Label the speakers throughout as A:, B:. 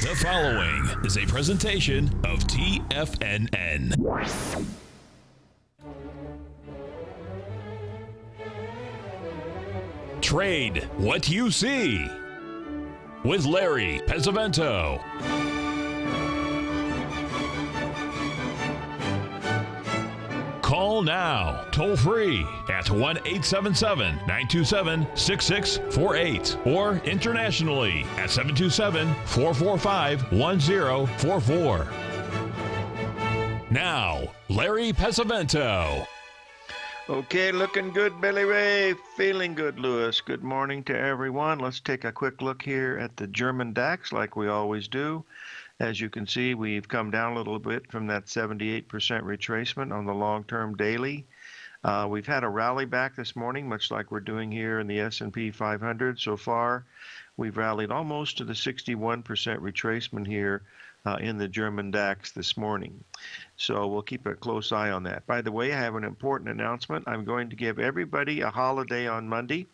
A: The following is a presentation of TFNN. Trade what you see with Larry Pesavento. Call now, toll free at 1-877-927-6648 or internationally at 727-445-1044. Now, Larry Pesavento.
B: Okay, looking good, Billy Ray. Feeling good, Lewis. Good morning to everyone. Let's take a quick look here at the German DAX like we always do. As you can see, we've come down a little bit from that 78% retracement on the long-term daily. We've had a rally back this morning, much like we're doing here in the S&P 500 so far. We've rallied almost to the 61% retracement here in the German DAX this morning. So we'll keep a close eye on that. By the way, I have an important announcement. I'm going to give everybody a holiday on Monday,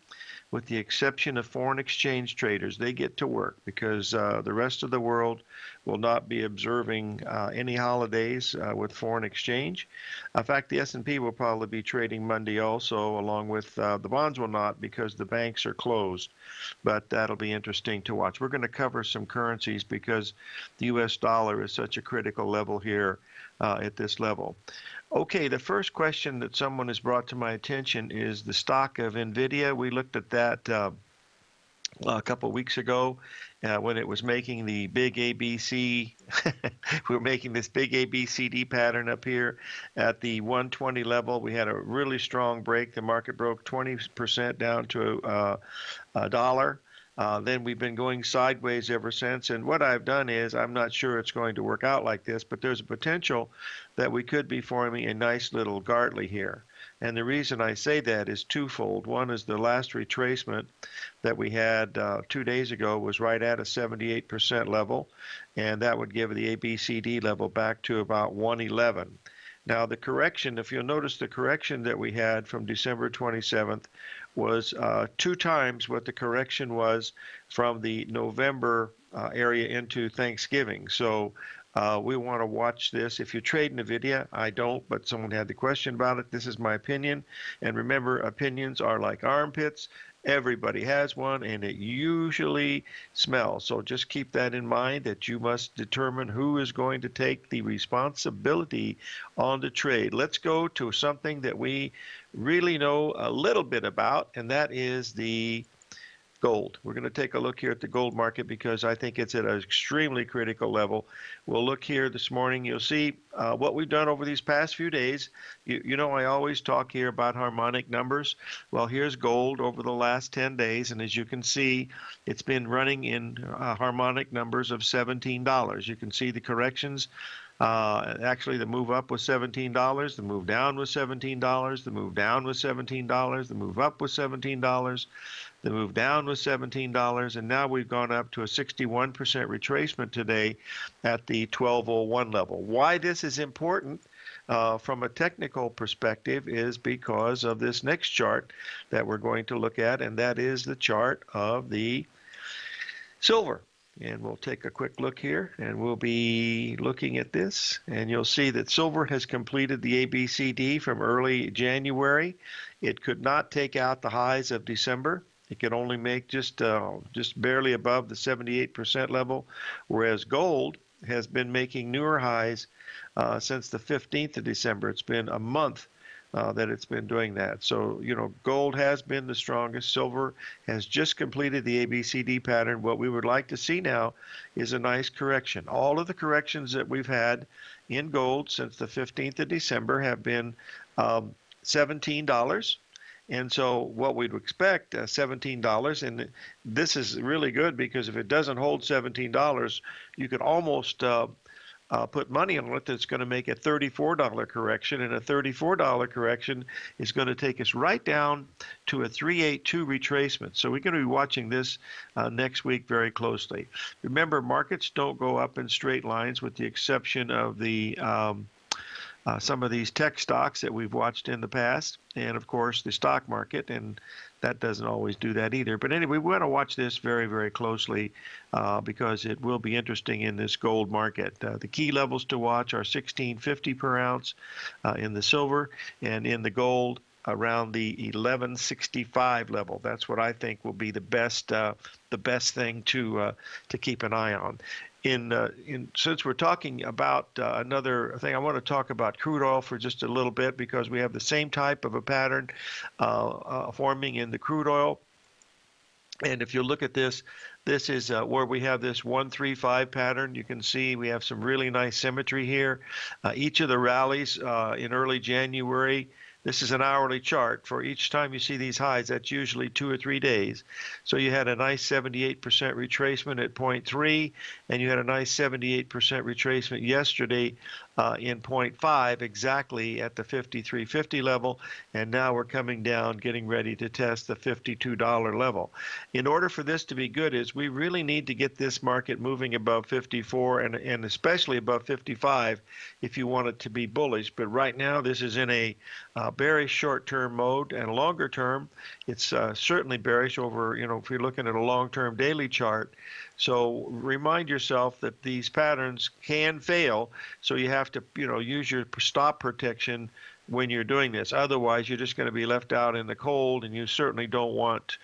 B: with the exception of foreign exchange traders. They get to work because the rest of the world will not be observing any holidays with foreign exchange. In fact, the S&P will probably be trading Monday also, along with the bonds will not because the banks are closed. But that'll be interesting to watch. We're going to cover some currencies because the U.S. dollar is such a critical level here at this level. Okay, the first question that someone has brought to my attention is the stock of NVIDIA. We looked at that a couple of weeks ago when it was making the big ABC. We were making this big ABCD pattern up here at the 120 level. We had a really strong break. The market broke 20% down to a dollar. Then we've been going sideways ever since. And what I've done is, I'm not sure it's going to work out like this, but there's a potential that we could be forming a nice little Gartley here. And the reason I say that is twofold. One is the last retracement that we had 2 days ago was right at a 78% level, and that would give the ABCD level back to about 111. Now the correction, if you'll notice the correction that we had from December 27th was 2 times what the correction was from the November area into Thanksgiving. So we want to watch this. If you trade NVIDIA, I don't, but someone had the question about it. This is my opinion. And remember, opinions are like armpits. Everybody has one, and it usually smells. So just keep that in mind, that you must determine who is going to take the responsibility on the trade. Let's go to something that we really know a little bit about, and that is the gold. We're going to take a look here at the gold market because I think it's at an extremely critical level. We'll look here this morning. You'll see what we've done over these past few days. You know, I always talk here about harmonic numbers. Well, here's gold over the last 10 days, and as you can see, it's been running in harmonic numbers of $17. You can see the corrections. Actually, the move up was $17, the move down was $17, the move down was $17, the move up was $17, the move down was $17, and now we've gone up to a 61% retracement today at the 1201 level. Why this is important from a technical perspective is because of this next chart that we're going to look at, and that is the chart of the silver. And we'll take a quick look here, and we'll be looking at this, and you'll see that silver has completed the ABCD from early January. It could not take out the highs of December. It could only make just barely above the 78% level, whereas gold has been making newer highs since the 15th of December. It's been a month that it's been doing that. So, you know, gold has been the strongest. Silver has just completed the ABCD pattern. What we would like to see now is a nice correction. All of the corrections that we've had in gold since the 15th of December have been $17. And so what we'd expect, $17, and this is really good because if it doesn't hold $17, you could almost put money on it that's going to make a $34 correction, and a $34 correction is going to take us right down to a 382 retracement. So we're going to be watching this next week very closely. Remember, markets don't go up in straight lines with the exception of the some of these tech stocks that we've watched in the past, and of course the stock market, and that doesn't always do that either. But anyway, we want to watch this very, very closely because it will be interesting in this gold market. The key levels to watch are 1650 per ounce in the silver, and in the gold around the 1165 level. That's what I think will be the best thing to keep an eye on. Since we're talking about another thing, I want to talk about crude oil for just a little bit because we have the same type of a pattern forming in the crude oil. And if you look at this, this is where we have this 135 pattern. You can see we have some really nice symmetry here. Each of the rallies in early January, this is an hourly chart. For each time you see these highs, that's usually 2 or 3 days. So you had a nice 78% retracement at 0.3, and you had a nice 78% retracement yesterday in 0.5, exactly at the 53.50 level. And now we're coming down, getting ready to test the $52 level. In order for this to be good, is we really need to get this market moving above 54 and especially above 55 if you want it to be bullish. But right now, this is in a bearish short-term mode, and longer term, it's certainly bearish over, if you're looking at a long-term daily chart. So remind yourself that these patterns can fail, so you have to, use your stop protection when you're doing this. Otherwise, you're just going to be left out in the cold, and you certainly don't want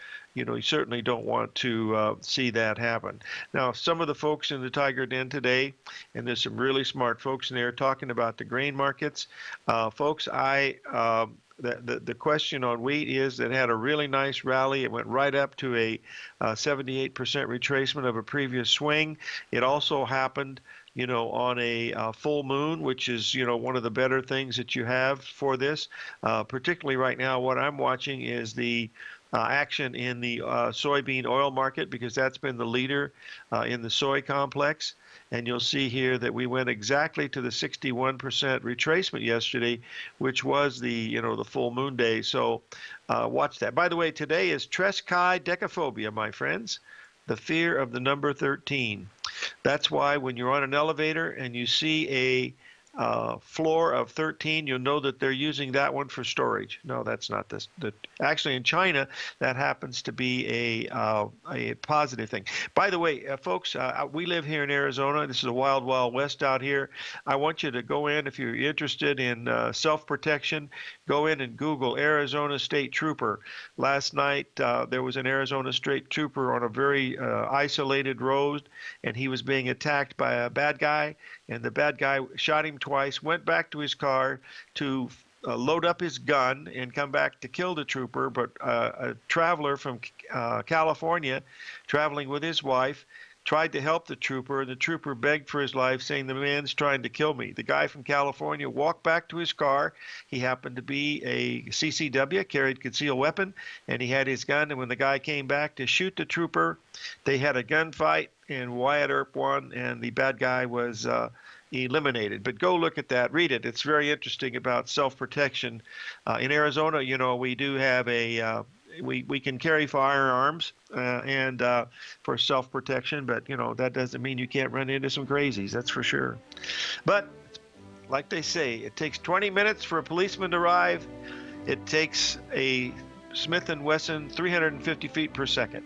B: to see that happen. Now, some of the folks in the Tiger Den today, and there's some really smart folks in there talking about the grain markets. Folks, the question on wheat is that it had a really nice rally. It went right up to a 78% retracement of a previous swing. It also happened on a full moon, which is, one of the better things that you have for this. Particularly right now, what I'm watching is the action in the soybean oil market, because that's been the leader in the soy complex. And you'll see here that we went exactly to the 61% retracement yesterday, which was the full moon day. So watch that. By the way, today is Treskai decaphobia, my friends, the fear of the number 13. That's why when you're on an elevator and you see a floor of 13, you'll know that they're using that one for storage. No, that's not this. Actually, in China, that happens to be a positive thing. By the way, folks, we live here in Arizona. This is a wild, wild west out here. I want you to go in, if you're interested in self-protection, go in and Google Arizona State Trooper. Last night, there was an Arizona State Trooper on a very isolated road, and he was being attacked by a bad guy, and the bad guy shot him twice, went back to his car to load up his gun and come back to kill the trooper. But a traveler from California, traveling with his wife, tried to help the trooper, and the trooper begged for his life, saying, "The man's trying to kill me." The guy from California walked back to his car. He happened to be a CCW, carried concealed weapon, and he had his gun. And when the guy came back to shoot the trooper, they had a gunfight, and Wyatt Earp won, and the bad guy was eliminated. But go look at that, read it. It's very interesting about self-protection. In Arizona, we do have we can carry firearms and for self-protection, but that doesn't mean you can't run into some crazies, that's for sure. But like they say, it takes 20 minutes for a policeman to arrive. It takes a Smith & Wesson 350 feet per second.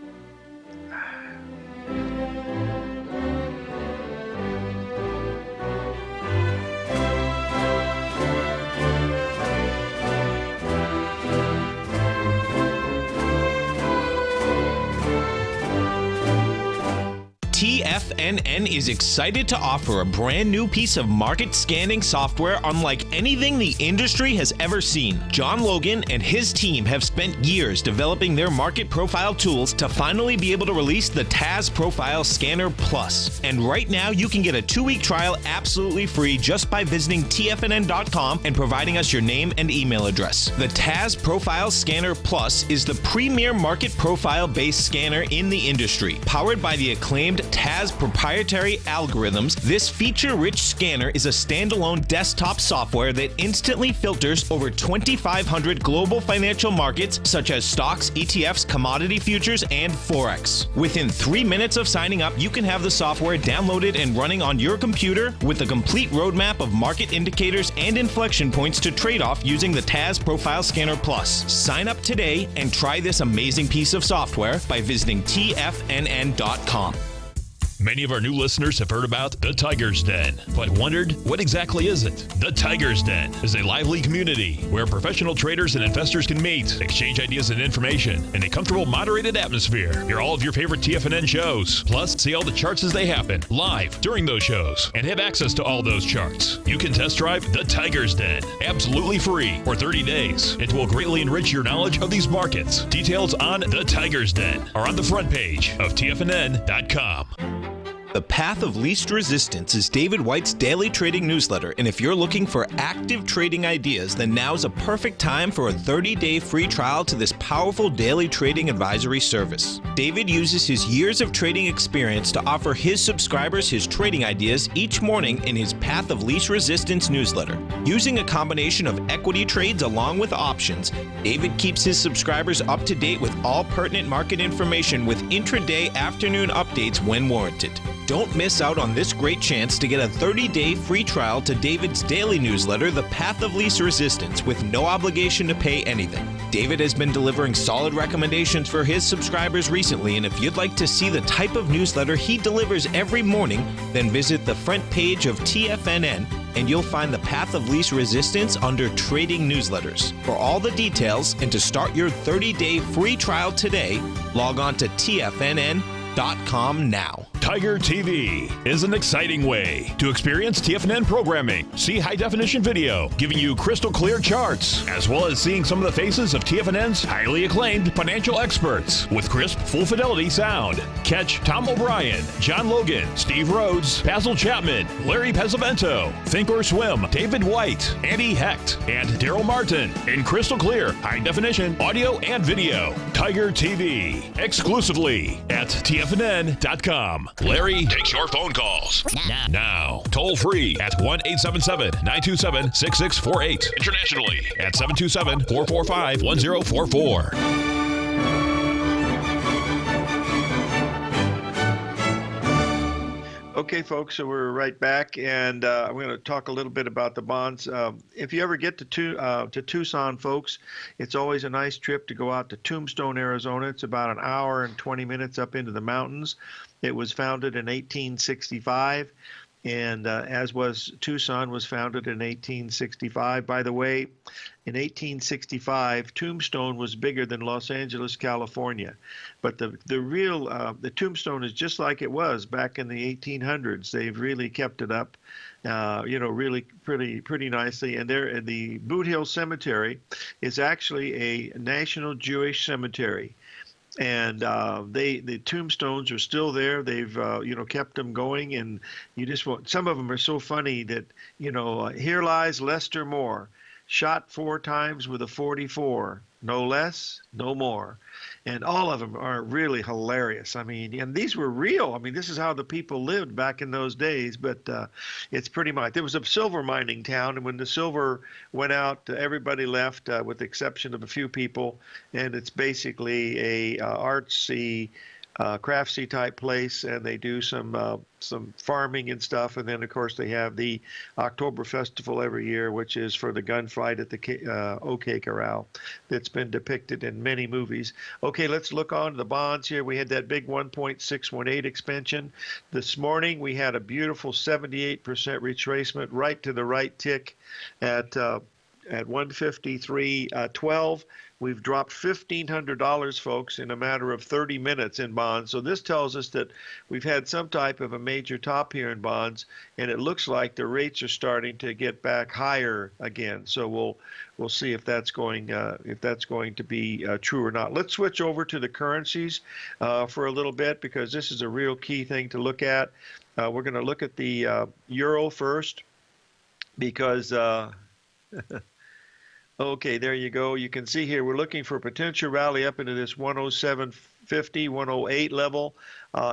C: TFNN is excited to offer a brand new piece of market scanning software unlike anything the industry has ever seen. John Logan and his team have spent years developing their market profile tools to finally be able to release the TAS Profile Scanner Plus. And right now you can get a 2-week trial absolutely free just by visiting TFNN.com and providing us your name and email address. The TAS Profile Scanner Plus is the premier market profile based scanner in the industry, powered by the acclaimed TAS proprietary algorithms, this feature-rich scanner is a standalone desktop software that instantly filters over 2,500 global financial markets such as stocks, ETFs, commodity futures, and Forex. Within 3 minutes of signing up, you can have the software downloaded and running on your computer with a complete roadmap of market indicators and inflection points to trade off using the TAS Profile Scanner Plus. Sign up today and try this amazing piece of software by visiting TFNN.com.
A: Many of our new listeners have heard about the Tiger's Den, but wondered, what exactly is it? The Tiger's Den is a lively community where professional traders and investors can meet, exchange ideas and information in a comfortable, moderated atmosphere. Hear all of your favorite TFNN shows, plus see all the charts as they happen live during those shows, and have access to all those charts. You can test drive the Tiger's Den absolutely free for 30 days. It will greatly enrich your knowledge of these markets. Details on the Tiger's Den are on the front page of TFNN.com.
C: The Path of Least Resistance is David White's daily trading newsletter, and if you're looking for active trading ideas, then now's a perfect time for a 30-day free trial to this powerful daily trading advisory service. David uses his years of trading experience to offer his subscribers his trading ideas each morning in his Path of Least Resistance newsletter. Using a combination of equity trades along with options, David keeps his subscribers up to date with all pertinent market information with intraday afternoon updates when warranted. Don't miss out on this great chance to get a 30-day free trial to David's daily newsletter, The Path of Least Resistance, with no obligation to pay anything. David has been delivering solid recommendations for his subscribers recently, and if you'd like to see the type of newsletter he delivers every morning, then visit the front page of TFNN and you'll find the Path of Least Resistance under Trading Newsletters. For all the details and to start your 30-day free trial today, log on to TFNN.com now.
A: Tiger TV is an exciting way to experience TFNN programming. See high-definition video giving you crystal clear charts, as well as seeing some of the faces of TFNN's highly acclaimed financial experts with crisp, full-fidelity sound. Catch Tom O'Brien, John Logan, Steve Rhodes, Basil Chapman, Larry Pesavento, Think or Swim, David White, Andy Hecht, and Daryl Martin in crystal clear, high-definition audio and video. Tiger TV, exclusively at TFNN.com. Larry takes your phone calls now. Toll free at 1-877-927-6648. Internationally at 727-445-1044.
B: Okay, folks, so we're right back, and I'm going to talk a little bit about the bonds. If you ever get to Tucson, folks, it's always a nice trip to go out to Tombstone, Arizona. It's about an hour and 20 minutes up into the mountains. It was founded in 1865, and as was Tucson, was founded in 1865. By the way, in 1865, Tombstone was bigger than Los Angeles, California. But the Tombstone is just like it was back in the 1800s. They've really kept it up, really pretty nicely. And the Boot Hill Cemetery is actually a National Jewish Cemetery. And the tombstones are still there. They've kept them going, and some of them are so funny that here lies Lester Moore, shot 4 times with a .44, no less, no more. And all of them are really hilarious. I mean, and these were real. I mean, this is how the people lived back in those days. But it's pretty much, there was a silver mining town, and when the silver went out, everybody left with the exception of a few people. And it's basically a artsy, craftsy type place, and they do some farming and stuff. And then, of course, they have the October Festival every year, which is for the gunfight at the OK Corral that's been depicted in many movies. Okay, let's look on to the bonds here. We had that big 1.618 expansion. This morning, we had a beautiful 78% retracement right to the right tick at 153.12. We've dropped $1,500, folks, in a matter of 30 minutes in bonds. So this tells us that we've had some type of a major top here in bonds, and it looks like the rates are starting to get back higher again. So we'll see if that's going to be true or not. Let's switch over to the currencies for a little bit, because this is a real key thing to look at. We're going to look at the euro first, because Okay, there you go. You can see here we're looking for a potential rally up into this 107.50, 108 level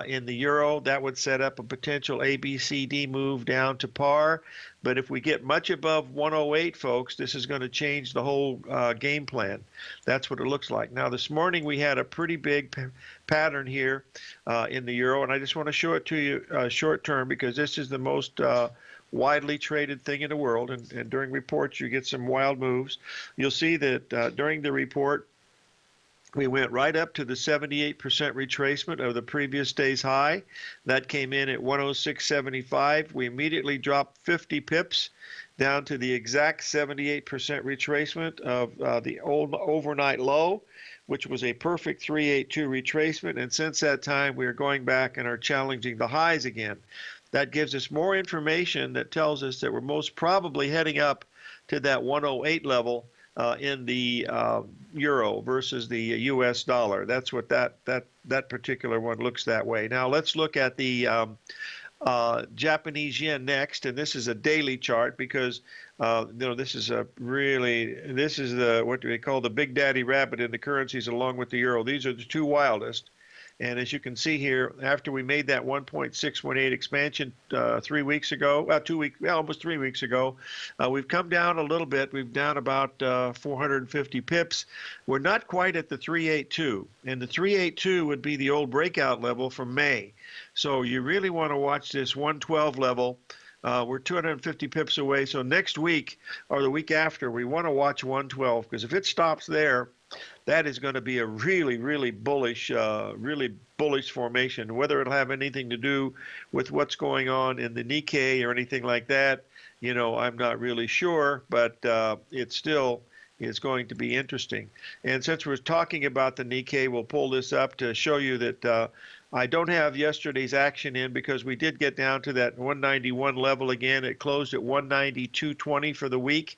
B: in the euro. That would set up a potential ABCD move down to par. But if we get much above 108, folks, this is going to change the whole game plan. That's what it looks like. Now, this morning we had a pretty big pattern here in the euro, and I just want to show it to you short term because this is the most widely traded thing in the world, and during reports you get some wild moves. You'll see that during the report we went right up to the 78% retracement of the previous day's high. That came in at 106.75. We immediately dropped 50 pips down to the exact 78% retracement of the old overnight low, which was a perfect 382 retracement. And since that time, we are going back and are challenging the highs again. That gives us more information that tells us that we're most probably heading up to that 108 level in the euro versus the U.S. dollar. That's what that particular one looks that way. Now let's look at the Japanese yen next, and this is a daily chart because this is the what do they call the big daddy rabbit in the currencies along with the euro. These are the two wildest. And as you can see here, after we made that 1.618 expansion 3 weeks ago, almost 3 weeks ago, we've come down a little bit. We've down about 450 pips. We're not quite at the 382, and the 382 would be the old breakout level from May. So you really want to watch this 112 level. We're 250 pips away. So next week or the week after, we want to watch 112 because if it stops there, that is going to be a really, really bullish formation. Whether it'll have anything to do with what's going on in the Nikkei or anything like that, I'm not really sure, but it still is going to be interesting. And since we're talking about the Nikkei, we'll pull this up to show you that I don't have yesterday's action in because we did get down to that 191 level again. It closed at 192.20 for the week,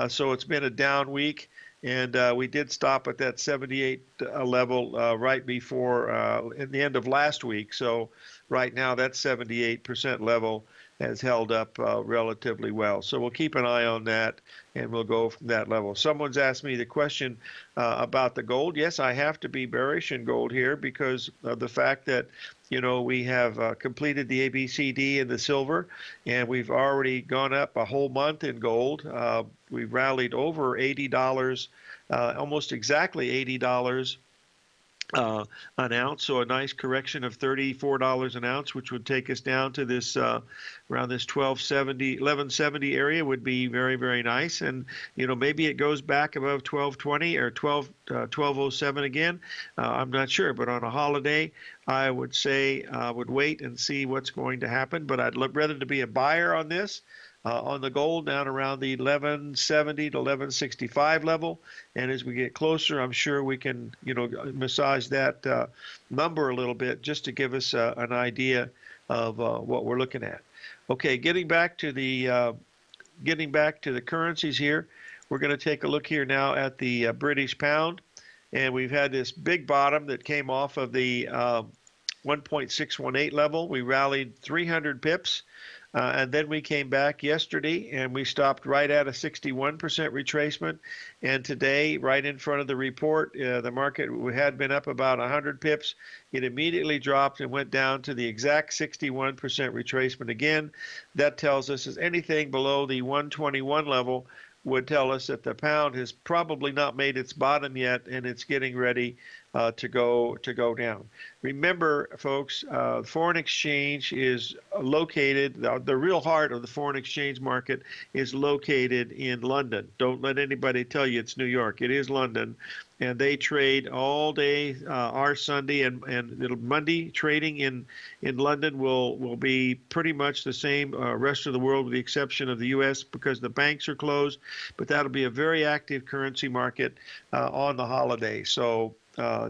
B: so it's been a down week. And we did stop at that 78 level right before in the end of last week. So right now that 78% level has held up relatively well. So we'll keep an eye on that, and we'll go from that level. Someone's asked me the question about the gold. Yes, I have to be bearish in gold here because of the fact that we have completed the ABCD in the silver, and we've already gone up a whole month in gold. We've rallied over $80, almost exactly $80 an ounce, so a nice correction of $34 an ounce, which would take us down to this around this 1170 area would be very, very nice. And maybe it goes back above 1220 or 1207 again. I'm not sure, but on a holiday, I would say I would wait and see what's going to happen. But I'd rather to be a buyer on this. On the gold down around the 1170 to 1165 level, and as we get closer, I'm sure we can massage that number a little bit just to give us an idea of what we're looking at. Okay, getting back to the currencies here, we're going to take a look here now at the British pound, and we've had this big bottom that came off of the 1.618 level. We rallied 300 pips. And then we came back yesterday and we stopped right at a 61% retracement. And today, right in front of the report, the market had been up about 100 pips. It immediately dropped and went down to the exact 61% retracement again. That tells us is anything below the 121 level would tell us that the pound has probably not made its bottom yet, and it's getting ready to go down. Remember, folks, foreign exchange is located. The real heart of the foreign exchange market is located in London. Don't let anybody tell you it's New York. It is London, and they trade all day. Our Sunday and Monday trading in London will be pretty much the same. Rest of the world, with the exception of the U.S., because the banks are closed. But that'll be a very active currency market on the holiday. So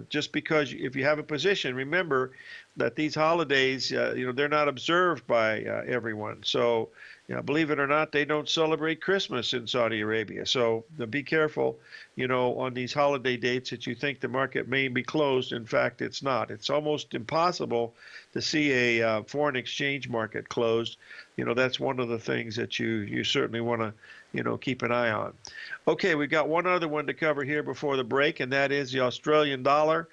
B: just because if you have a position, remember that these holidays, they're not observed by everyone. So believe it or not, they don't celebrate Christmas in Saudi Arabia. So be careful, on these holiday dates that you think the market may be closed. In fact, it's not. It's almost impossible to see a foreign exchange market closed. That's one of the things that you certainly want to, keep an eye on. Okay, we've got one other one to cover here before the break, and that is the Australian dollar.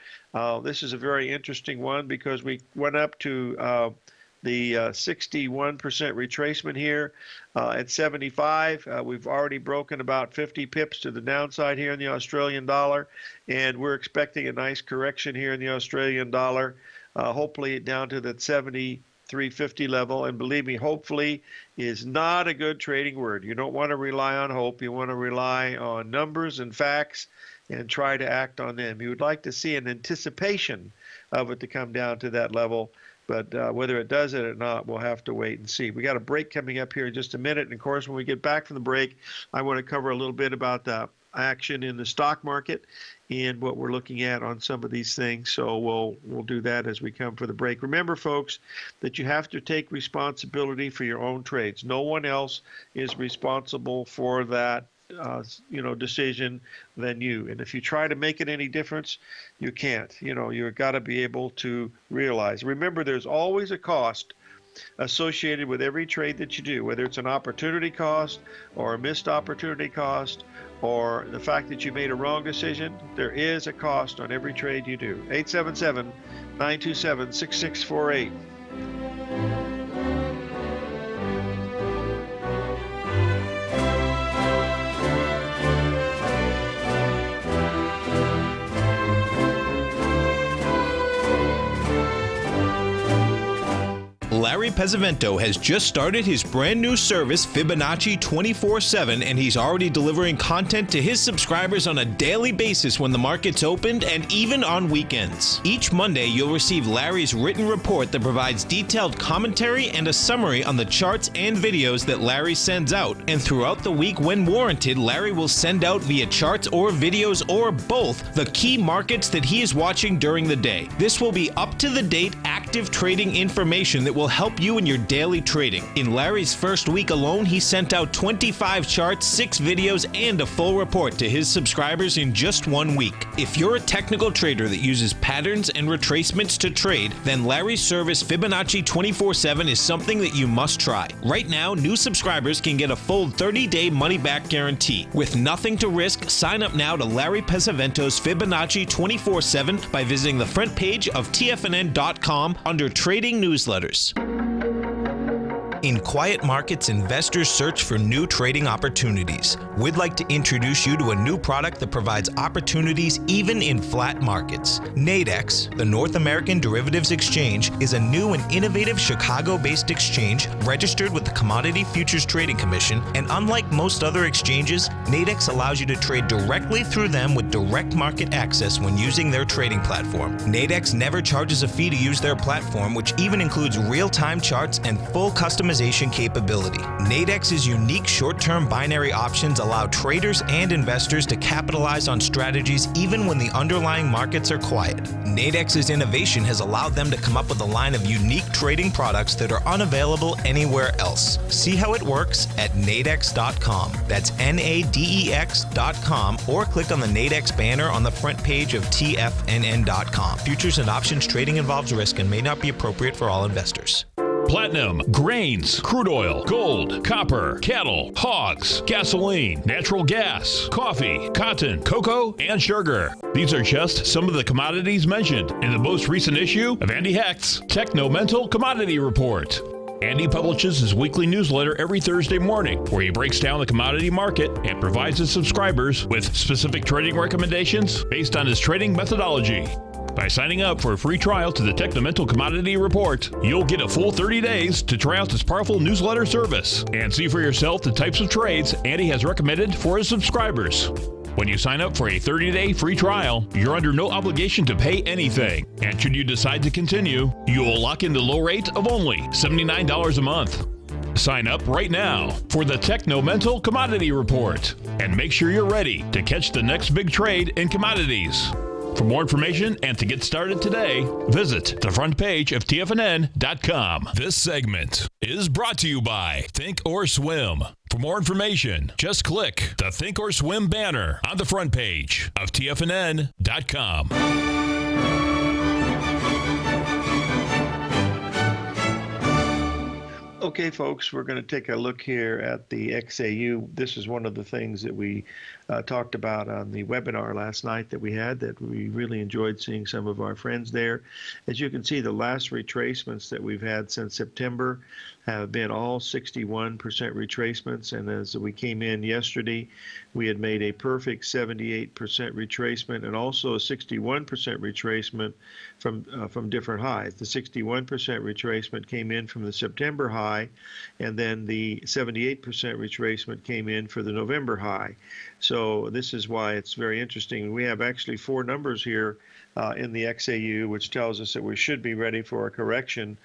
B: This is a very interesting one because we went up to the 61% retracement here at 75. We've already broken about 50 pips to the downside here in the Australian dollar, and we're expecting a nice correction here in the Australian dollar, hopefully down to that 73.50 level. And believe me, hopefully is not a good trading word. You don't want to rely on hope. You want to rely on numbers and facts and try to act on them. You would like to see an anticipation of it to come down to that level. But whether it does it or not, we'll have to wait and see. We got a break coming up here in just a minute. And of course, when we get back from the break, I want to cover a little bit about the action in the stock market and what we're looking at on some of these things. So we'll do that as we come for the break. Remember, folks, that you have to take responsibility for your own trades. No one else is responsible for that decision than you. And if you try to make it any difference, you can't. You've got to be able to realize. Remember, there's always a cost associated with every trade that you do, whether it's an opportunity cost or a missed opportunity cost or the fact that you made a wrong decision. There is a cost on every trade you do. 877-927-6648.
C: Larry Pesavento has just started his brand new service, Fibonacci 24/7, and he's already delivering content to his subscribers on a daily basis when the market's opened and even on weekends. Each Monday, you'll receive Larry's written report that provides detailed commentary and a summary on the charts and videos that Larry sends out. And throughout the week, when warranted, Larry will send out via charts or videos or both the key markets that he is watching during the day. This will be up-to-the-date, active trading information that will help you in your daily trading. In Larry's first week alone, he sent out 25 charts, 6 videos, and a full report to his subscribers in just 1 week. If you're a technical trader that uses patterns and retracements to trade, then Larry's service Fibonacci 24/7 is something that you must try. Right now, new subscribers can get a full 30-day money-back guarantee. With nothing to risk, sign up now to Larry Pesavento's Fibonacci 24/7 by visiting the front page of TFNN.com under Trading Newsletters. In quiet markets, investors search for new trading opportunities. We'd like to introduce you to a new product that provides opportunities even in flat markets. Nadex, the North American Derivatives Exchange, is a new and innovative Chicago-based exchange registered with the Commodity Futures Trading Commission, and unlike most other exchanges, Nadex allows you to trade directly through them with direct market access when using their trading platform. Nadex never charges a fee to use their platform, which even includes real-time charts and full customization capability. Nadex's unique short-term binary options allow traders and investors to capitalize on strategies even when the underlying markets are quiet. Nadex's innovation has allowed them to come up with a line of unique trading products that are unavailable anywhere else. See how it works at nadex.com. That's NADEX.com, or click on the Nadex banner on the front page of TFNN.com. Futures and options trading involves risk and may not be appropriate for all investors.
A: Platinum, grains, crude oil, gold, copper, cattle, hogs, gasoline, natural gas, coffee, cotton, cocoa, and sugar. These are just some of the commodities mentioned in the most recent issue of Andy Hecht's Techno-Mental Commodity Report. Andy publishes his weekly newsletter every Thursday morning, where he breaks down the commodity market and provides his subscribers with specific trading recommendations based on his trading methodology. By signing up for a free trial to the Techno-Mental Commodity Report, you'll get a full 30 days to try out this powerful newsletter service and see for yourself the types of trades Andy has recommended for his subscribers. When you sign up for a 30-day free trial, you're under no obligation to pay anything. And should you decide to continue, you will lock in the low rate of only $79 a month. Sign up right now for the Techno-Mental Commodity Report and make sure you're ready to catch the next big trade in commodities. For more information and to get started today, visit the front page of TFNN.com. This segment is brought to you by Think or Swim. For more information, just click the Think or Swim banner on the front page of TFNN.com.
B: Okay, folks, we're going to take a look here at the XAU. This is one of the things that we talked about on the webinar last night that we had, that we really enjoyed seeing some of our friends there. As you can see, the last retracements that we've had since September have been all 61% retracements, and as we came in yesterday, we had made a perfect 78% retracement and also a 61% retracement from different highs. The 61% retracement came in from the September high, and then the 78% retracement came in for the November high. So this is why it's very interesting. We have actually 4 numbers here in the XAU, which tells us that we should be ready for a correction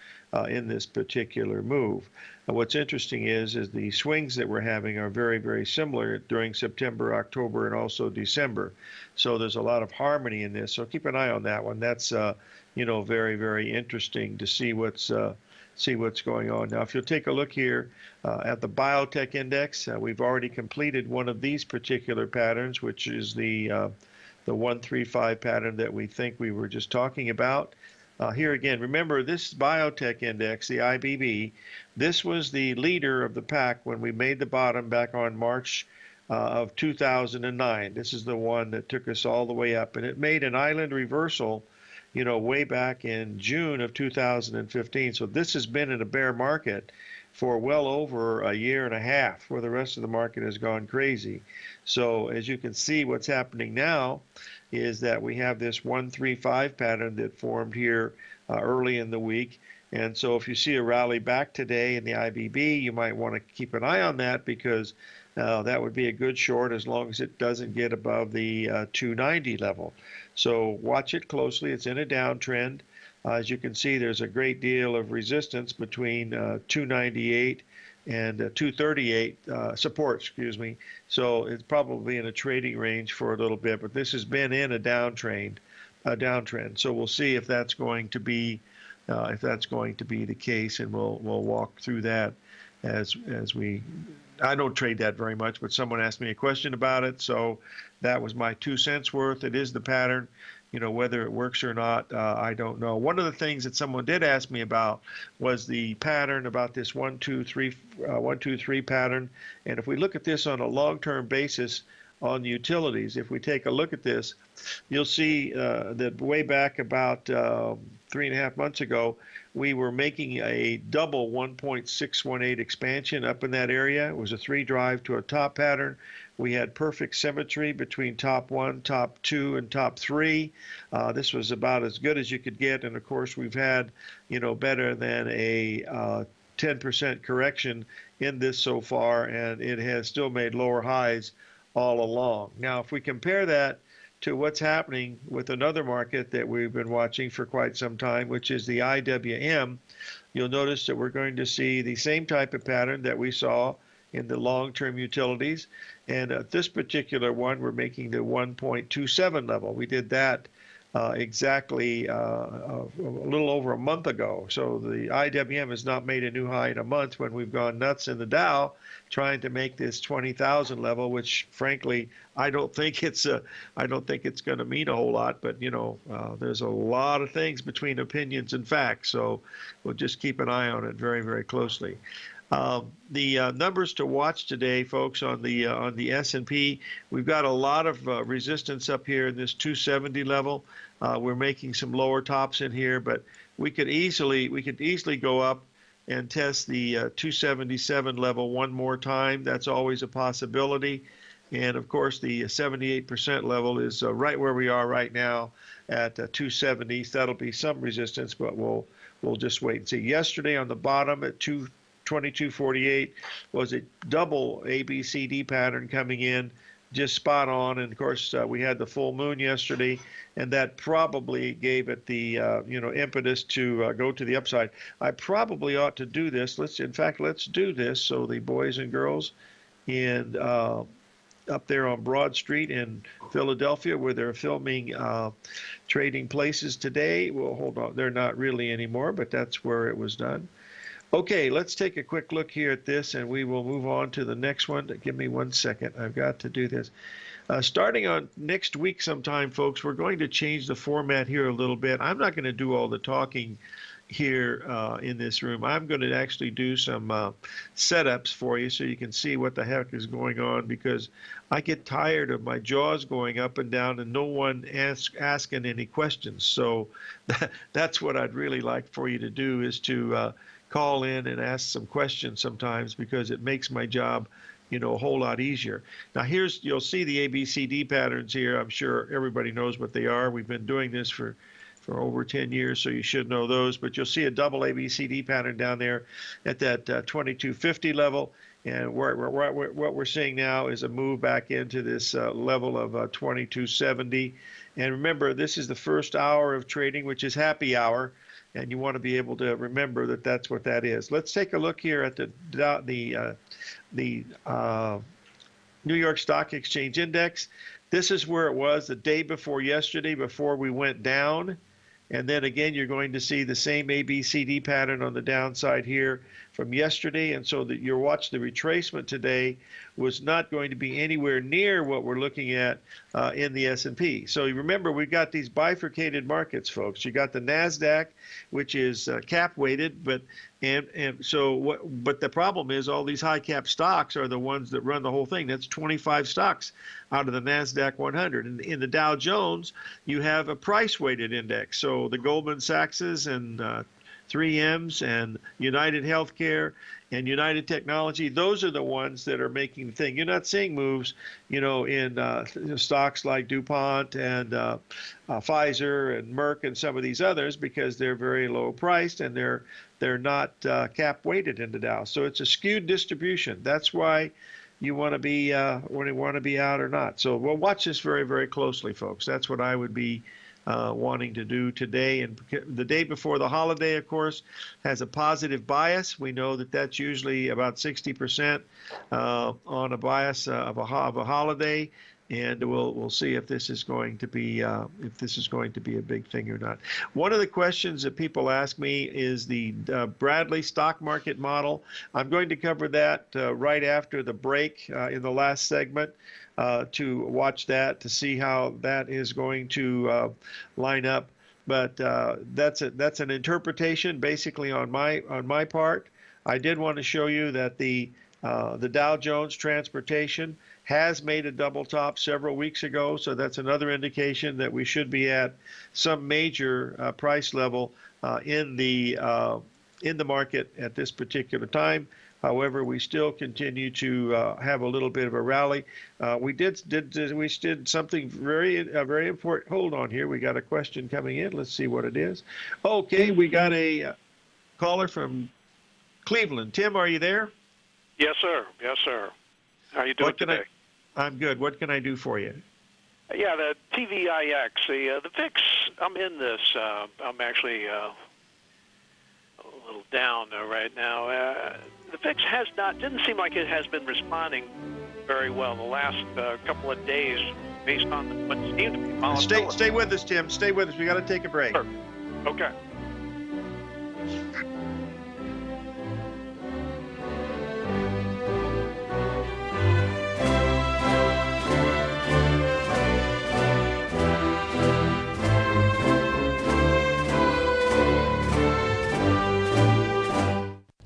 B: in this particular move. What's interesting is the swings that we're having are very, very similar during September, October, and also December. So there's a lot of harmony in this. So keep an eye on that one. That's very, very interesting to see what's going on. Now, if you'll take a look here at the biotech index, we've already completed one of these particular patterns, which is the 135 pattern that we think we were just talking about. Here again, remember this biotech index, the IBB, this was the leader of the pack when we made the bottom back on March of 2009. This is the one that took us all the way up, and it made an island reversal, way back in June of 2015. So this has been in a bear market for well over a year and a half, where the rest of the market has gone crazy. So as you can see, what's happening now is that we have this 135 pattern that formed here early in the week. And so if you see a rally back today in the IBB, you might want to keep an eye on that, because that would be a good short as long as it doesn't get above the 290 level. So watch it closely. It's in a downtrend. As you can see, there's a great deal of resistance between 298 and 238 support, excuse me. So it's probably in a trading range for a little bit, but this has been in a downtrend. So we'll see if that's going to be the case, and we'll walk through that as we. I don't trade that very much, but someone asked me a question about it, so that was my 2 cents worth. It is the pattern. Whether it works or not, I don't know. One of the things that someone did ask me about was the pattern about this 1, 2, 3 pattern. And if we look at this on a long-term basis on the utilities, if we take a look at this, you'll see that way back about 3.5 months ago, we were making a double 1.618 expansion up in that area. It was a 3 drive to a top pattern. We had perfect symmetry between top 1, top 2, and top 3. This was about as good as you could get. And of course, we've had, better than a 10% correction in this so far, and it has still made lower highs all along. Now, if we compare that to what's happening with another market that we've been watching for quite some time, which is the IWM, you'll notice that we're going to see the same type of pattern that we saw in the long-term utilities. And at this particular one, we're making the 1.27 level. We did that exactly a little over a month ago. So the IWM has not made a new high in a month, when we've gone nuts in the Dow trying to make this 20,000 level, which frankly I don't think it's going to mean a whole lot. But there's a lot of things between opinions and facts, so we'll just keep an eye on it very, very closely. The numbers to watch today, folks, on the S&P, we've got a lot of resistance up here in this 270 level. We're making some lower tops in here, but we could easily go up and test the 277 level one more time. That's always a possibility. And of course, the 78% level is right where we are right now at 270. So that'll be some resistance, but we'll just wait and see. Yesterday on the bottom at 2248 was a double ABCD pattern coming in, just spot on. And of course, we had the full moon yesterday, and that probably gave it the impetus to go to the upside. I probably ought to do this. Let's do this so the boys and girls in up there on Broad Street in Philadelphia, where they're filming Trading Places today. Well, hold on, they're not really anymore, but that's where it was done. Okay, let's take a quick look here at this, and we will move on to the next one. Give me 1 second. I've got to do this. Starting on next week sometime, folks, we're going to change the format here a little bit. I'm not going to do all the talking here in this room. I'm going to actually do some setups for you so you can see what the heck is going on, because I get tired of my jaws going up and down and no one asking any questions. So that's what I'd really like for you to do, is to call in and ask some questions sometimes, because it makes my job, a whole lot easier. Now you'll see the ABCD patterns here. I'm sure everybody knows what they are. We've been doing this for over 10 years, so you should know those. But you'll see a double ABCD pattern down there at that 2250 level. And what we're seeing now is a move back into this level of 2270. And remember, this is the first hour of trading, which is happy hour. And you want to be able to remember that that's what that is. Let's take a look here at the New York Stock Exchange Index. This is where it was the day before yesterday, before we went down. And then again, you're going to see the same ABCD pattern on the downside here from yesterday. And so that you'll watch the retracement today was not going to be anywhere near what we're looking at in the S&P. So you remember, we've got these bifurcated markets, folks. You got the NASDAQ, which is cap weighted, but the problem is all these high cap stocks are the ones that run the whole thing. That's 25 stocks out of the NASDAQ 100. And in the Dow Jones, you have a price weighted index. So the Goldman Sachs's and 3M's and United Healthcare and United Technology, those are the ones that are making the thing. You're not seeing moves, in stocks like DuPont and Pfizer and Merck and some of these others, because they're very low priced and they're not cap weighted in the Dow. So it's a skewed distribution. That's why you want to be when you want to be out or not. So we'll watch this very, very closely, folks. That's what I would be wanting to do today. And the day before the holiday, of course, has a positive bias. We know that that's usually about 60% on a bias of a holiday. And we'll see if this is going to be a big thing or not. One of the questions that people ask me is the Bradley stock market model. I'm going to cover that right after the break in the last segment. To watch that, to see how that is going to line up. But that's an interpretation basically on my part. I did want to show you that the Dow Jones Transportation has made a double top several weeks ago, so that's another indication that we should be at some major price level in the market at this particular time. However, we still continue to have a little bit of a rally. We did something very important. Hold on here. We got a question coming in. Let's see what it is. Okay, we got a caller from Cleveland. Tim, are you there?
D: Yes, sir. Yes, sir. How are you doing today?
B: I'm good. What can I do for you?
D: Yeah, the TVIX, the VIX. I'm in this. I'm actually a little down right now. The VIX didn't seem like it has been responding very well the last couple of days, based on what seems to be volatility.
B: Stay with us, Tim. Stay with us. We got to take a break.
D: Sure. Okay.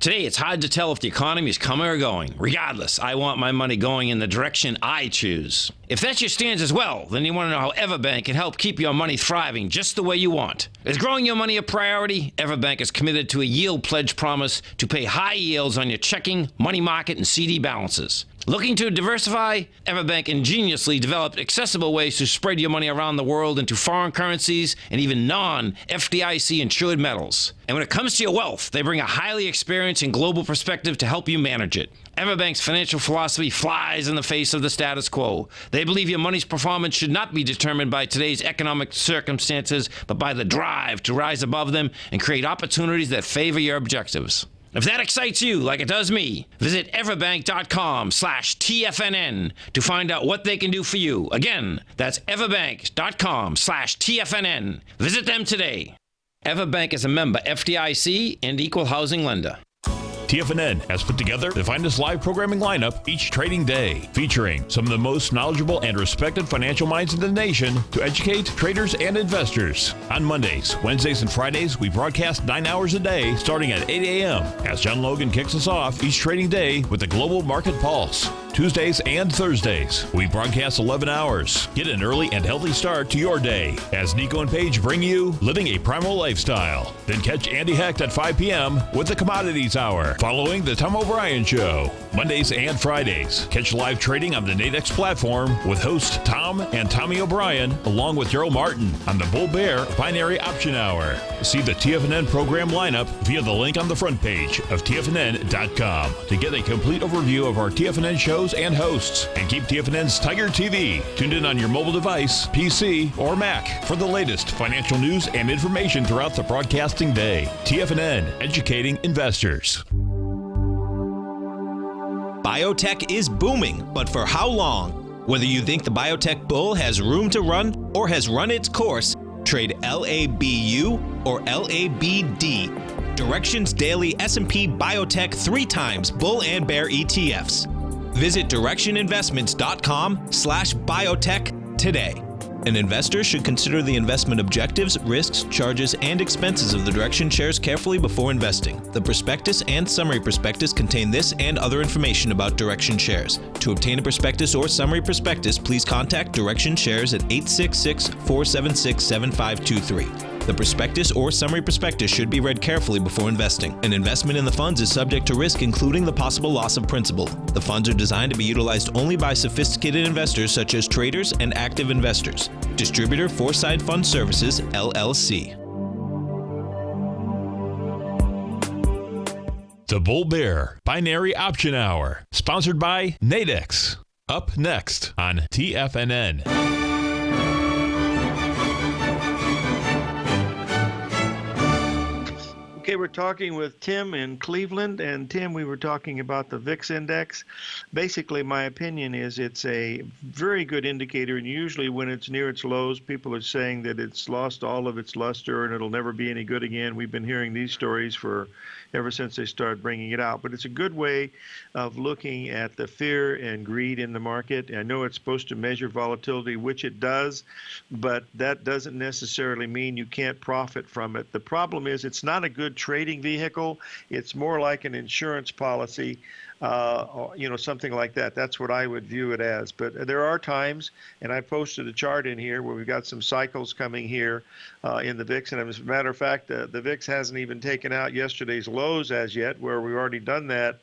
C: Today, it's hard to tell if the economy is coming or going. Regardless, I want my money going in the direction I choose. If that's your stance as well, then you want to know how Everbank can help keep your money thriving just the way you want. Is growing your money a priority? Everbank is committed to a yield pledge promise to pay high yields on your checking, money market, and CD balances. Looking to diversify? Everbank ingeniously developed accessible ways to spread your money around the world into foreign currencies and even non-FDIC insured metals. And when it comes to your wealth, they bring a highly experienced and global perspective to help you manage it. Everbank's financial philosophy flies in the face of the status quo. They believe your money's performance should not be determined by today's economic circumstances, but by the drive to rise above them and create opportunities that favor your objectives.
E: If that excites you like it does me, visit everbank.com/TFNN to find out what they can do for you. Again, that's everbank.com/TFNN. Visit them today. Everbank is a member FDIC and equal housing lender.
A: TFNN has put together the finest live programming lineup each trading day, featuring some of the most knowledgeable and respected financial minds in the nation to educate traders and investors. On Mondays, Wednesdays, and Fridays, we broadcast 9 hours a day starting at 8 a.m. as John Logan kicks us off each trading day with the Global Market Pulse. Tuesdays and Thursdays, we broadcast 11 hours. Get an early and healthy start to your day as Nico and Paige bring you Living a Primal Lifestyle. Then catch Andy Hecht at 5 p.m. with the Commodities Hour, following the Tom O'Brien Show. Mondays and Fridays, catch live trading on the Nadex platform with host Tom and Tommy O'Brien, along with Daryl Martin on the Bull Bear Binary Option Hour. See the TFNN program lineup via the link on the front page of TFNN.com to get a complete overview of our TFNN shows and hosts. And keep TFNN's Tiger TV tuned in on your mobile device, PC, or Mac for the latest financial news and information throughout the broadcasting day. TFNN, educating investors.
C: Biotech is booming, but for how long? Whether you think the biotech bull has room to run or has run its course, trade LABU or LABD. Direction's daily S&P Biotech 3 times bull and bear ETFs. Visit directioninvestments.com/biotech today. An investor should consider the investment objectives, risks, charges, and expenses of the Direction shares carefully before investing. The prospectus and summary prospectus contain this and other information about Direction shares. To obtain a prospectus or summary prospectus, please contact Direction shares at 866-476-7523. The prospectus or summary prospectus should be read carefully before investing. An investment in the funds is subject to risk, including the possible loss of principal. The funds are designed to be utilized only by sophisticated investors such as traders and active investors. Distributor Foreside Fund Services, LLC.
A: The Bull Bear Binary Option Hour, sponsored by Nadex. Up next on TFNN.
B: Okay, we're talking with Tim in Cleveland, and Tim, we were talking about the VIX index. Basically, my opinion is it's a very good indicator, and usually when it's near its lows, people are saying that it's lost all of its luster and it'll never be any good again. We've been hearing these stories for ever since they started bringing it out, but it's a good way of looking at the fear and greed in the market. I know it's supposed to measure volatility, which it does, but that doesn't necessarily mean you can't profit from it. The problem is it's not a good trading vehicle. It's more like an insurance policy, or, something like that. That's what I would view it as. But there are times, and I posted a chart in here where we've got some cycles coming here in the VIX. And as a matter of fact, the VIX hasn't even taken out yesterday's lows as yet, where we've already done that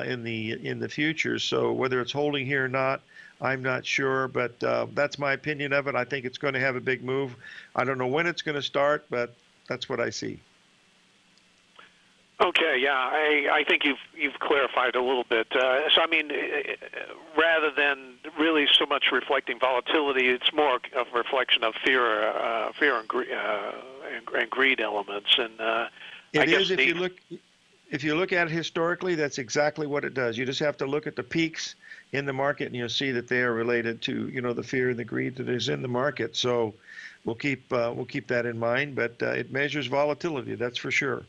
B: in the futures. So whether it's holding here or not, I'm not sure, but that's my opinion of it. I think it's going to have a big move. I don't know when it's going to start, but that's what I see.
D: Okay, yeah, I think you've clarified a little bit. So I mean, rather than really so much reflecting volatility, it's more of a reflection of fear and greed elements. And
B: it is if you look at it historically, that's exactly what it does. You just have to look at the peaks in the market, and you'll see that they are related to the fear and the greed that is in the market. So we'll keep that in mind. But it measures volatility, that's for sure.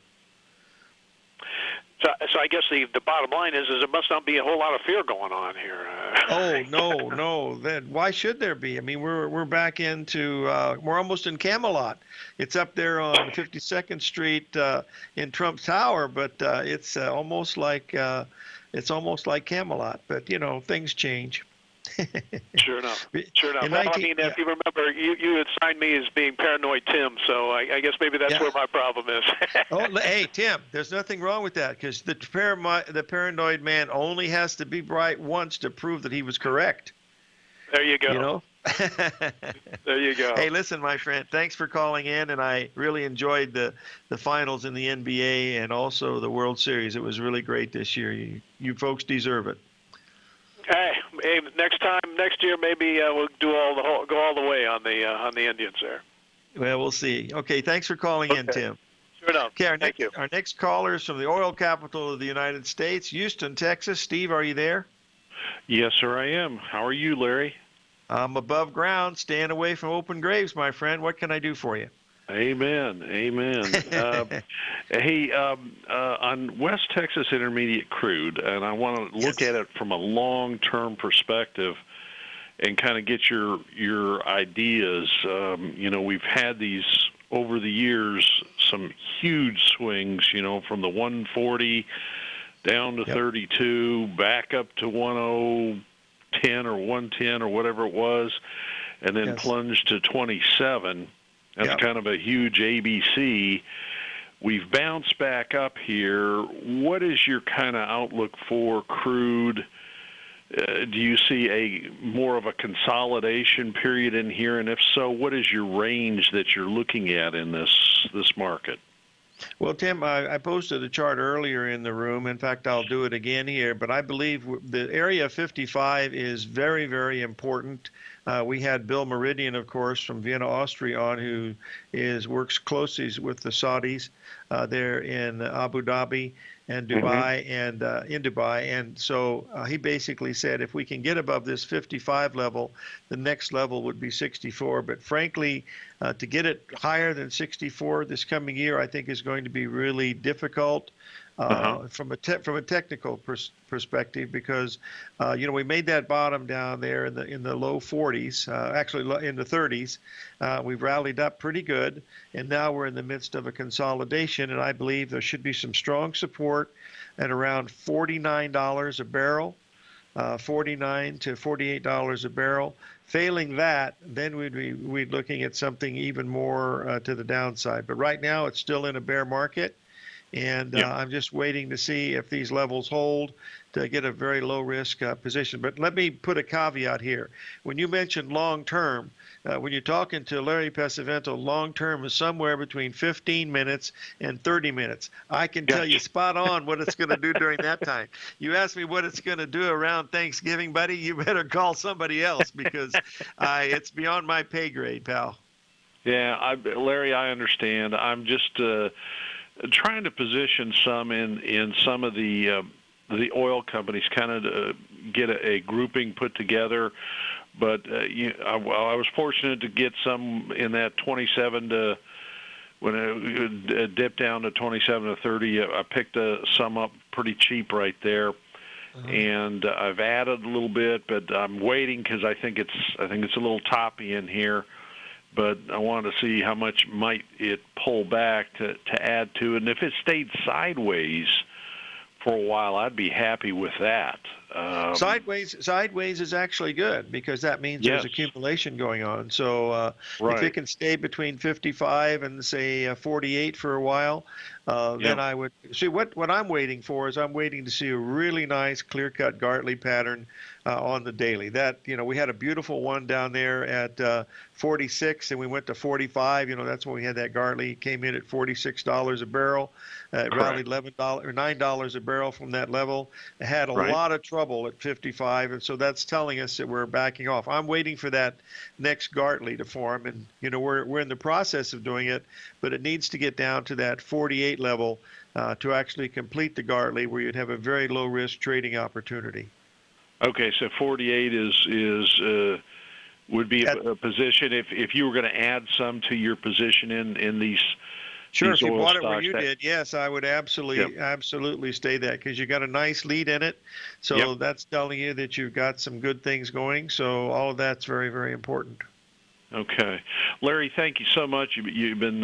D: So I guess the bottom line is there must not be a whole lot of fear going on here.
B: Oh no. Then why should there be? I mean, we're back into we're almost in Camelot. It's up there on 52nd Street in Trump Tower, but it's almost like Camelot. But things change.
D: Sure enough. Well, I mean, if you remember, you had signed me as being paranoid Tim, so I guess maybe that's where my problem is.
B: Oh, hey, Tim, there's nothing wrong with that, because the paranoid man only has to be right once to prove that he was correct.
D: There you go. There you go.
B: Hey, listen, my friend, thanks for calling in, and I really enjoyed the finals in the NBA and also the World Series. It was really great this year. You folks deserve it.
D: Hey, next year, maybe we'll go all the way on the Indians there.
B: Well, we'll see. Okay, thanks for calling in, Tim.
D: Sure enough.
B: Okay,
D: Thank you.
B: our next caller is from the oil capital of the United States, Houston, Texas. Steve, are you there?
F: Yes, sir, I am. How are you, Larry?
B: I'm above ground, staying away from open graves, my friend. What can I do for you?
F: Amen. Amen. Hey, on West Texas Intermediate crude, and I want to look at it from a long-term perspective and kind of get your ideas. We've had these over the years, some huge swings, from the 140 down to 32, back up to 1010 or 110 or whatever it was, and then plunged to 27. That's kind of a huge ABC. We've bounced back up here. What is your kind of outlook for crude? Do you see more of a consolidation period in here? And if so, what is your range that you're looking at in this market?
B: Well, Tim, I posted a chart earlier in the room. In fact, I'll do it again here. But I believe the area 55 is very, very important. We had Bill Meridian, of course, from Vienna, Austria, on, who works closely with the Saudis there in Abu Dhabi and Dubai, and in Dubai. And so he basically said if we can get above this 55 level, the next level would be 64. But frankly, to get it higher than 64 this coming year, I think is going to be really difficult. From a technical perspective, because we made that bottom down there in the low 40s, actually in the 30s. We've rallied up pretty good, and now we're in the midst of a consolidation, and I believe there should be some strong support at around $49 a barrel, $49 to $48 a barrel. Failing that, then we'd be looking at something even more to the downside. But right now, it's still in a bear market. And I'm just waiting to see if these levels hold to get a very low-risk position. But let me put a caveat here. When you mentioned long-term, when you're talking to Larry Pesavento, long-term is somewhere between 15 minutes and 30 minutes. I can tell you spot on what it's going to do during that time. You ask me what it's going to do around Thanksgiving, buddy, you better call somebody else, because it's beyond my pay grade, pal.
F: Yeah, Larry, I understand. I'm just trying to position some in some of the oil companies, kind of to get a grouping put together. But I was fortunate to get some in that 27 to when it dipped down to 27 to 30. I picked some up pretty cheap right there, and I've added a little bit, but I'm waiting because I think it's a little toppy in here. But I want to see how much might it pull back to add to. And if it stayed sideways for a while, I'd be happy with that.
B: Sideways is actually good, because that means there's accumulation going on. So if it can stay between 55 and, say, 48 for a while, then I would see what I'm waiting for is I'm waiting to see a really nice clear-cut Gartley pattern on the daily. That, we had a beautiful one down there at 46, and we went to 45. That's when we had that Gartley. Came in at $46 a barrel. It rallied $11 or $9 a barrel from that level. It had a lot of trouble at 55, and so that's telling us that we're backing off. I'm waiting for that next Gartley to form, and we're in the process of doing it, but it needs to get down to that 48 level to actually complete the Gartley, where you'd have a very low risk trading opportunity.
F: Okay, so 48 would be a position if you were going to add some to your position in these.
B: Sure, if you bought it where
F: stocks,
B: you did, yes, I would absolutely stay that, because you got a nice lead in it. So that's telling you that you've got some good things going. So all of that's very, very important.
F: Okay. Larry, thank you so much. You've been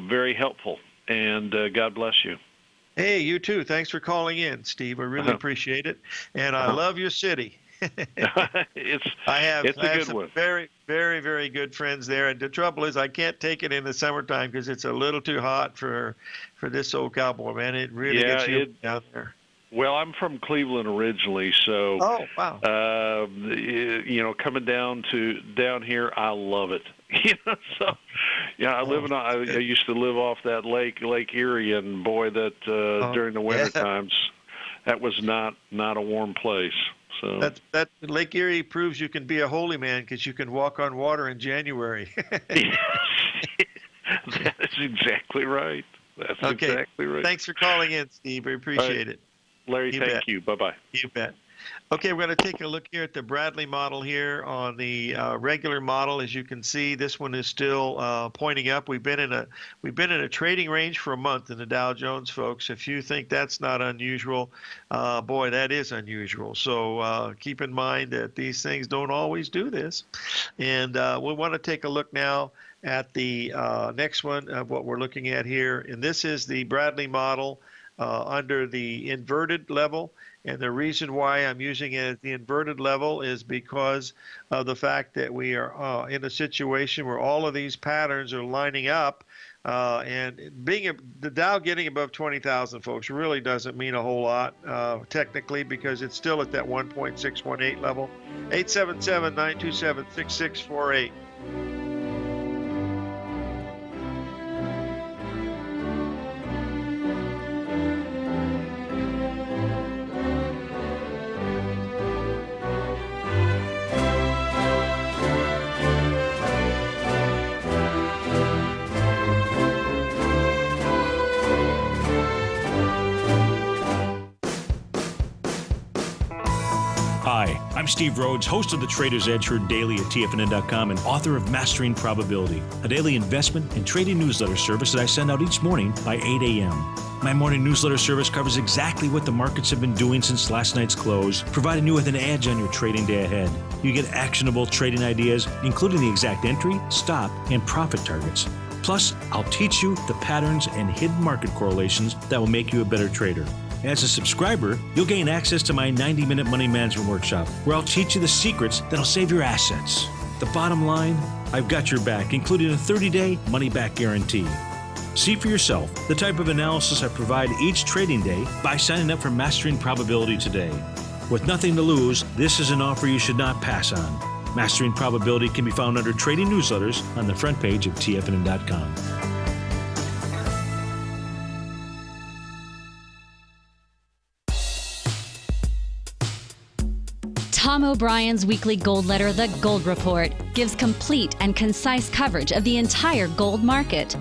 F: very helpful, and God bless you.
B: Hey, you too. Thanks for calling in, Steve. I really appreciate it. And I love your city. I have some very, very, very good friends there. And the trouble is I can't take it in the summertime because it's a little too hot for this old cowboy, man. It really gets you down there.
F: Well, I'm from Cleveland originally, so coming down here, I love it. I used to live off that Lake Erie, and boy, that during the winter times, that was not a warm place. So
B: that Lake Erie proves you can be a holy man, because you can walk on water in January.
F: That's exactly right. That's
B: Okay.
F: exactly right.
B: Thanks for calling in, Steve. We appreciate it.
F: Larry, thank you. Bye-bye.
B: You bet. Okay, we're going to take a look here at the Bradley model here on the regular model. As you can see, this one is still pointing up. We've been in a trading range for a month in the Dow Jones, folks. If you think that's not unusual, boy, that is unusual. So keep in mind that these things don't always do this. And we want to take a look now at the next one of what we're looking at here. And this is the Bradley model under the inverted level. And the reason why I'm using it at the inverted level is because of the fact that we are in a situation where all of these patterns are lining up. And the Dow getting above 20,000, folks, really doesn't mean a whole lot technically, because it's still at that 1.618 level. 877-927-6648.
G: Hi, I'm Steve Rhodes, host of the Trader's Edge heard daily at TFNN.com and author of Mastering Probability, a daily investment and trading newsletter service that I send out each morning by 8 a.m. My morning newsletter service covers exactly what the markets have been doing since last night's close, providing you with an edge on your trading day ahead. You get actionable trading ideas, including the exact entry, stop, and profit targets. Plus, I'll teach you the patterns and hidden market correlations that will make you a better trader. As a subscriber, you'll gain access to my 90-minute money management workshop, where I'll teach you the secrets that'll save your assets. The bottom line, I've got your back, including a 30-day money-back guarantee. See for yourself the type of analysis I provide each trading day by signing up for Mastering Probability today. With nothing to lose, this is an offer you should not pass on. Mastering Probability can be found under Trading Newsletters on the front page of TFNN.com.
H: Tom O'Brien's weekly gold letter, The Gold Report, gives complete and concise coverage of the entire gold market.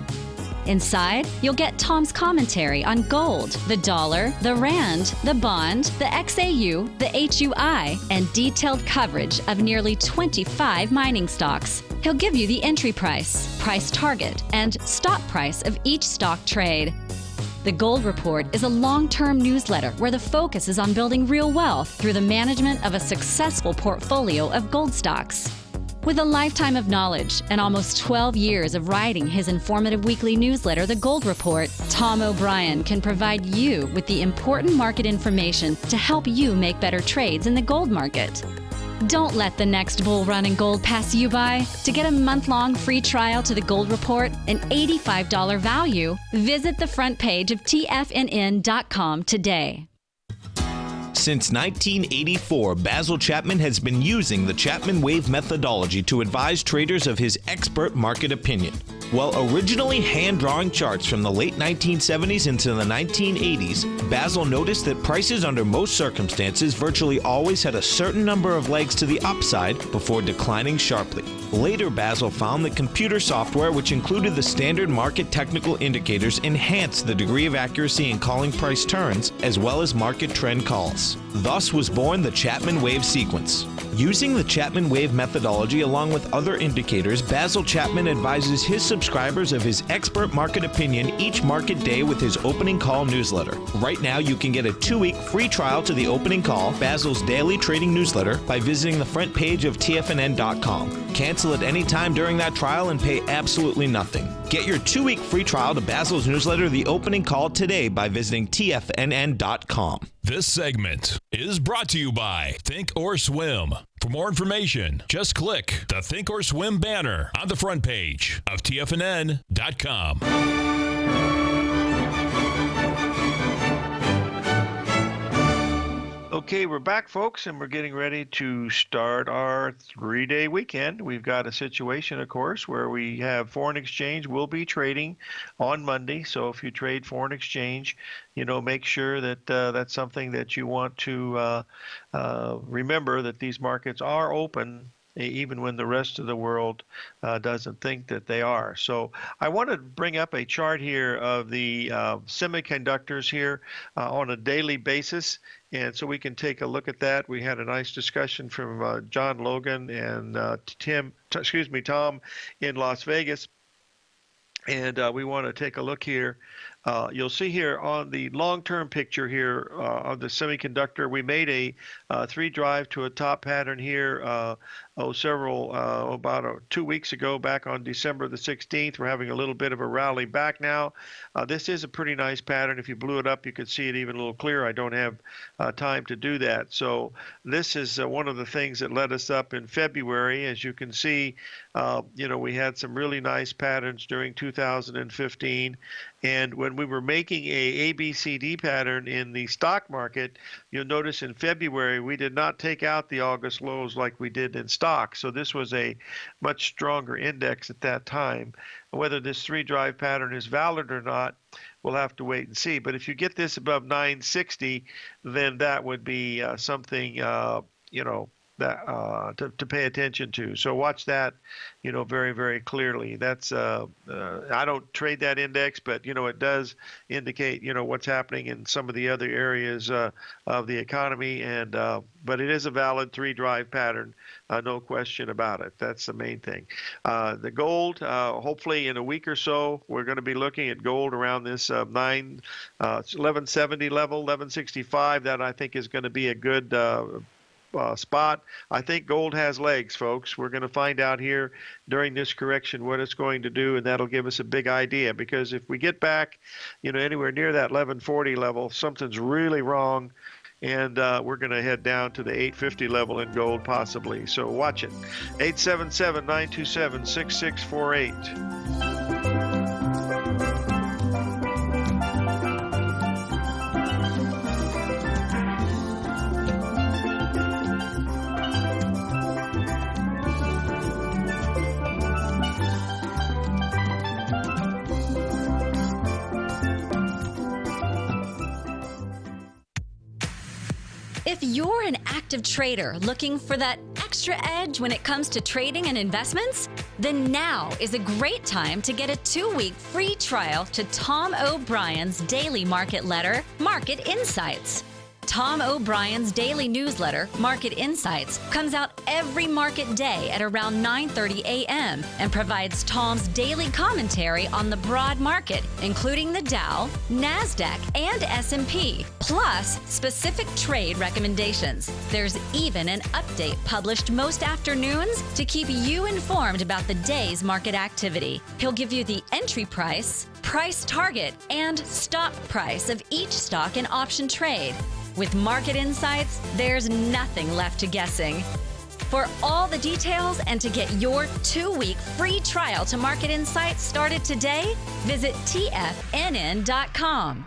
H: Inside, you'll get Tom's commentary on gold, the dollar, the rand, the bond, the XAU, the HUI, and detailed coverage of nearly 25 mining stocks. He'll give you the entry price, price target, and stop price of each stock trade. The Gold Report is a long-term newsletter where the focus is on building real wealth through the management of a successful portfolio of gold stocks. With a lifetime of knowledge and almost 12 years of writing his informative weekly newsletter, The Gold Report, Tom O'Brien can provide you with the important market information to help you make better trades in the gold market. Don't let the next bull run in gold pass you by. To get a month-long free trial to The Gold Report, an $85 value, visit the front page of TFNN.com today.
C: Since 1984, Basil Chapman has been using the Chapman Wave methodology to advise traders of his expert market opinion. While originally hand-drawing charts from the late 1970s into the 1980s, Basil noticed that prices under most circumstances virtually always had a certain number of legs to the upside before declining sharply. Later, Basil found that computer software, which included the standard market technical indicators, enhanced the degree of accuracy in calling price turns, as well as market trend calls. Thus was born the Chapman Wave sequence. Using the Chapman Wave methodology along with other indicators, Basil Chapman advises his subscribers of his expert market opinion each market day with his opening call newsletter. Right now, you can get a 2-week free trial to the opening call, Basil's daily trading newsletter, by visiting the front page of TFNN.com. Cancel at any time during that trial and pay absolutely nothing. Get your 2-week free trial to Basil's newsletter, The Opening Call, today by visiting TFNN.com.
A: This segment is brought to you by Think or Swim. For more information, just click the Think or Swim banner on the front page of TFNN.com.
B: Okay, we're back, folks, and we're getting ready to start our 3-day weekend. We've got a situation, of course, where we have foreign exchange. We'll be trading on Monday, so if you trade foreign exchange, make sure that that's something that you want to remember, that these markets are open even when the rest of the world doesn't think that they are. So I want to bring up a chart here of the semiconductors here on a daily basis. And so we can take a look at that. We had a nice discussion from John Logan and Tom in Las Vegas. And we want to take a look here. You'll see here on the long-term picture here of the semiconductor, we made a 3-drive to a top pattern here about 2 weeks ago, back on December the 16th. We're having a little bit of a rally back now. This is a pretty nice pattern. If you blew it up, you could see it even a little clearer. I don't have time to do that. So this is one of the things that led us up in February. As you can see, we had some really nice patterns during 2015. And when we were making a ABCD pattern in the stock market, you'll notice in February we did not take out the August lows like we did in stock. So this was a much stronger index at that time. Whether this 3-drive pattern is valid or not, we'll have to wait and see. But if you get this above 960, then that would be something, that to pay attention to. So watch that, very, very clearly. That's I don't trade that index, but it does indicate what's happening in some of the other areas of the economy. And but it is a valid 3-drive pattern, no question about it. That's the main thing. The gold, hopefully in a week or so, we're going to be looking at gold around this 1170 level, 1165. That I think is going to be a good spot. I think gold has legs, folks. We're going to find out here during this correction what it's going to do, and that'll give us a big idea. Because if we get back, anywhere near that 1140 level, something's really wrong, and we're going to head down to the 850 level in gold possibly. So watch it. 877-927-6648.
H: If you're an active trader looking for that extra edge when it comes to trading and investments, then now is a great time to get a 2-week free trial to Tom O'Brien's daily market letter, Market Insights. Tom O'Brien's daily newsletter, Market Insights, comes out every market day at around 9:30 a.m. and provides Tom's daily commentary on the broad market, including the Dow, NASDAQ, and S&P, plus specific trade recommendations. There's even an update published most afternoons to keep you informed about the day's market activity. He'll give you the entry price, price target, and stop price of each stock and option trade. With Market Insights, there's nothing left to guessing. For all the details and to get your 2-week free trial to Market Insights started today, visit TFNN.com.